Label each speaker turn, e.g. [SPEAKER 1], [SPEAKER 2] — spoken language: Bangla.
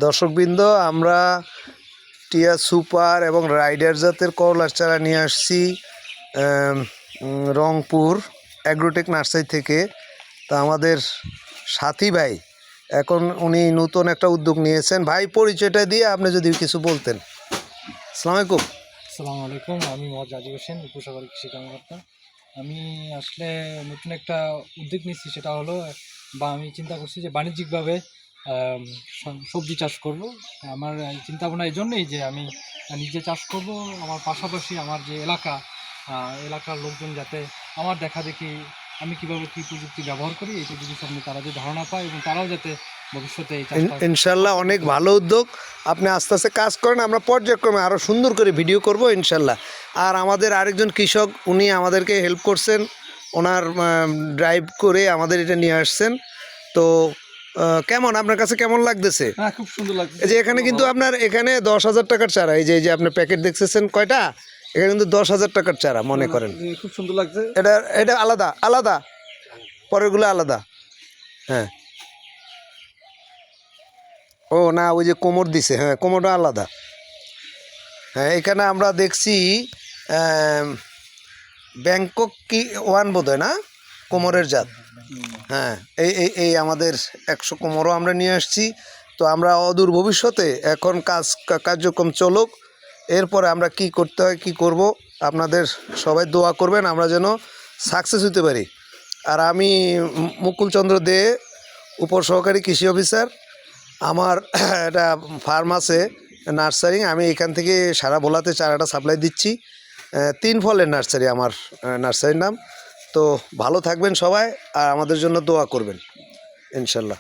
[SPEAKER 1] দর্শকবৃন্দ, আমরা টিয়া সুপার এবং রাইডার জাতের করলার চারা নিয়ে আসছি রংপুর অ্যাগ্রোটেক নার্সারি থেকে। তা আমাদের সাথী ভাই এখন উনি নতুন একটা উদ্যোগ নিয়েছেন। ভাই, পরিচয়টা দিয়ে আপনি যদি কিছু বলতেন। আসসালামু আলাইকুম।
[SPEAKER 2] আসসালামু আলাইকুম, আমি মোহাম্মদ রাজীব হোসেন, উপসাগরী কৃষি কর্মকর্তা। আমি আসলে নতুন একটা উদ্যোগ নিচ্ছি, সেটা হলো আমি চিন্তা করছি যে বাণিজ্যিকভাবে সবজি চাষ করব। আমার চিন্তা ভাবনা এই জন্যই যে আমি নিজে চাষ করব, আমার পাশাপাশি আমার যে এলাকার লোকজন যাতে আমার দেখা দেখি আমি কীভাবে কী প্রযুক্তি ব্যবহার করি এই যদি সামনে তারা যে ধারণা পায় এবং তারাও যাতে ভবিষ্যতে এই চাষটা।
[SPEAKER 1] ইনশাল্লাহ অনেক ভালো উদ্যোগ। আপনি আস্তে আস্তে কাজ করেন, আমরা পর্যায়ক্রমে আরও সুন্দর করে ভিডিও করব ইনশাল্লাহ। আর আমাদের আরেকজন কৃষক, উনি আমাদেরকে হেল্প করছেন, ওনার ড্রাইভ করে আমাদের এটা নিয়ে আসছেন। তো কেমন আপনার কাছে কেমন লাগতেছে?
[SPEAKER 2] হ্যাঁ, খুব সুন্দর লাগছে।
[SPEAKER 1] এই যে এখানে কিন্তু আপনার এখানে 10,000 টাকার চারা, এই যে আপনার প্যাকেট দেখতেছেন কয়টা, এখানে কিন্তু 10,000 টাকার চারা মনে করেন।
[SPEAKER 2] খুব সুন্দর লাগছে।
[SPEAKER 1] এটা আলাদা আলাদা, পরেরগুলো আলাদা। হ্যাঁ, ও না, ওই যে কোমর দিছে, হ্যাঁ কোমরটা আলাদা। হ্যাঁ, এখানে আমরা দেখছি ব্যাংকক কি ওয়ান বোধ হয় না, কোমরের জাত। হ্যাঁ, এই এই এই আমাদের 100 কোমরও আমরা নিয়ে আসছি। তো আমরা অদূর ভবিষ্যতে এখন কার্যক্রম চলুক, এরপরে আমরা কি করতে হয় কি করব, আপনাদের সবাই দোয়া করবেন আমরা যেন সাকসেস হতে পারি। আর আমি মুকুল চন্দ্র দে, উপসহকারী কৃষি অফিসার। আমার একটা ফার্ম আছে, নার্সারি। আমি এখান থেকে সারা ভোলাতে চারাটা সাপ্লাই দিচ্ছি। 3 ফলের নার্সারি আমার নার্সারির নাম। তো ভালো থাকবেন সবাই, আর আমাদের জন্য দোয়া করবেন ইনশাল্লাহ।